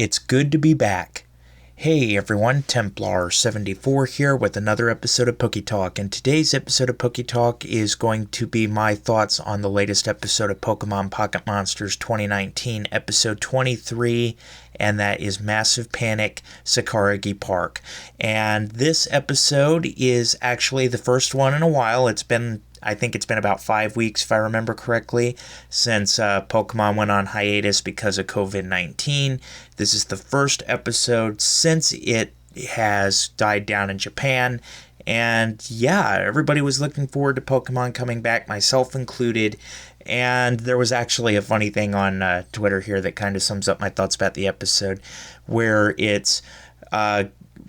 It's good to be back. Hey everyone, Templar74 here with another episode of PokeTalk, and today's episode of PokeTalk is going to be my thoughts on the latest episode of Pokemon Pocket Monsters 2019, episode 23, and that is Massive Panic, Sakuragi Park. And this episode is actually the first one in a while. I think it's been about 5 weeks, if I remember correctly, since Pokemon went on hiatus because of COVID-19. This is the first episode since it has died down in Japan. And yeah, everybody was looking forward to Pokemon coming back, myself included. And there was actually a funny thing on Twitter here that kind of sums up my thoughts about the episode, where it's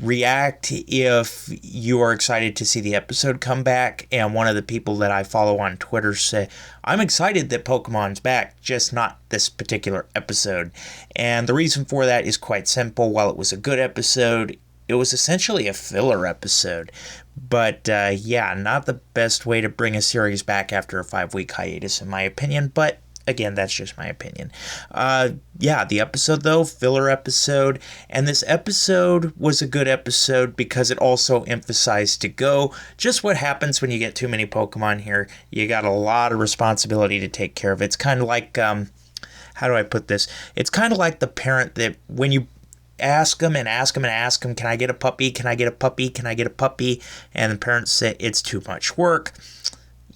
react if you are excited to see the episode come back, and one of the people that I follow on Twitter said, I'm excited that Pokemon's back, just not this particular episode. And the reason for that is quite simple. While it was a good episode, it was essentially a filler episode. But yeah, not the best way to bring a series back after a 5-week hiatus in my opinion, but again, that's just my opinion. Yeah, the episode, though, filler episode. And this episode was a good episode because it also emphasized to go just what happens when you get too many Pokemon here. You got a lot of responsibility to take care of. It's kind of like, how do I put this? It's kind of like the parent that when you ask them, can I get a puppy? Can I get a puppy? Can I get a puppy? And the parents say, it's too much work.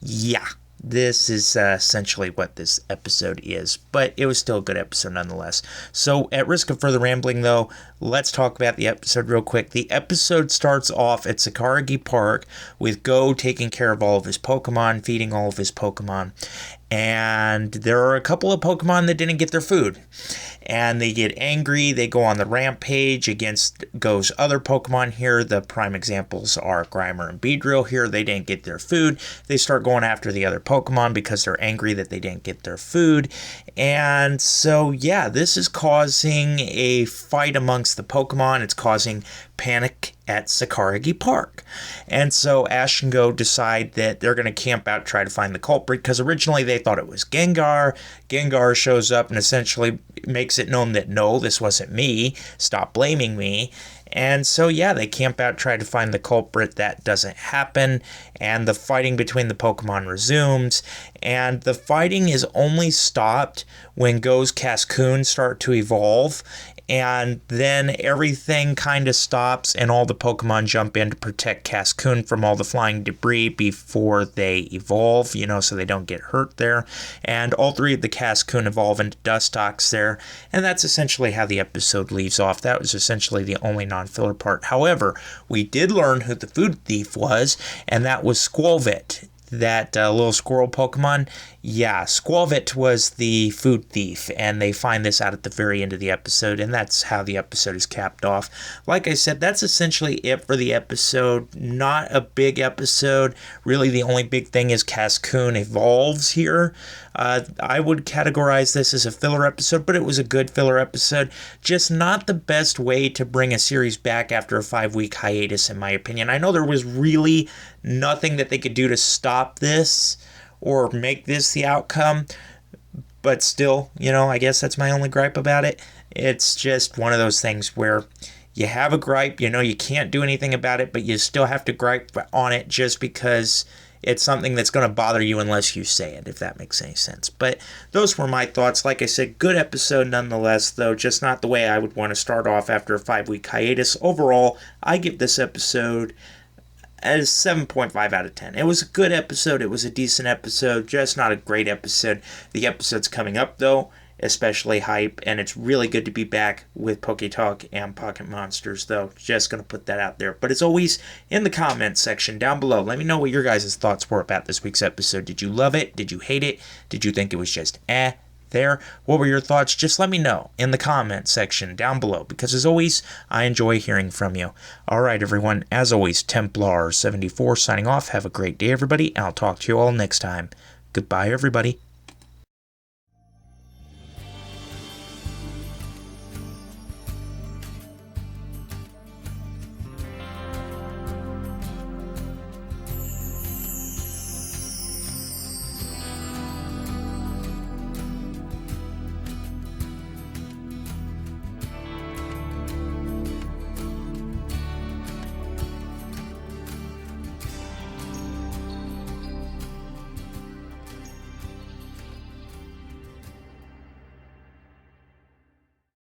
Yeah. This is essentially what this episode is, but it was still a good episode nonetheless. So at risk of further rambling, though, let's talk about the episode real quick. The episode starts off at Sakuragi Park with Go taking care of all of his Pokemon, feeding all of his Pokemon. And there are a couple of Pokemon that didn't get their food. And they get angry. They go on the rampage against Go's other Pokemon here. The prime examples are Grimer and Beedrill here. They didn't get their food. They start going after the other Pokemon because they're angry that they didn't get their food. And so, yeah, this is causing a fight amongst the Pokemon. It's causing panic at Sakuragi Park. And so Ash and Go decide that they're going to camp out, try to find the culprit, because originally they thought it was Gengar. Gengar shows up and essentially makes it known that, no, this wasn't me. Stop blaming me. And so, yeah, they camp out, try to find the culprit. That doesn't happen. And the fighting between the Pokemon resumes. And the fighting is only stopped when Go's Cascoon start to evolve. And then everything kind of stops and all the Pokemon jump in to protect Cascoon from all the flying debris before they evolve, so they don't get hurt there. And all three of the Cascoon evolve into Dustox there. And that's essentially how the episode leaves off. That was essentially the only non-filler part. However, we did learn who the food thief was, and that was Skwovet. That little squirrel Pokemon. Yeah, Skwovet was the food thief, and they find this out at the very end of the episode, and that's how the episode is capped off. Like I said, that's essentially it for the episode. Not a big episode. Really, the only big thing is Cascoon evolves here. I would categorize this as a filler episode, but it was a good filler episode. Just not the best way to bring a series back after a 5-week hiatus, in my opinion. I know there was really nothing that they could do to stop this or make this the outcome, but still, I guess that's my only gripe about it. It's just one of those things where you have a gripe, you can't do anything about it, but you still have to gripe on it just because it's something that's going to bother you unless you say it, if that makes any sense. But those were my thoughts. Like I said, good episode nonetheless, though, just not the way I would want to start off after a 5-week hiatus. Overall, I give this episode as 7.5 out of 10. It was a good episode. It was a decent episode, just not a great episode. The episode's coming up, though, especially hype, and it's really good to be back with PokeTalk and Pocket Monsters, though. Just going to put that out there. But as always, in the comments section down below, let me know what your guys' thoughts were about this week's episode. Did you love it? Did you hate it? Did you think it was just there? What were your thoughts? Just let me know in the comment section down below, because as always, I enjoy hearing from you. Alright everyone, as always, Templar74 signing off. Have a great day everybody, and I'll talk to you all next time. Goodbye everybody.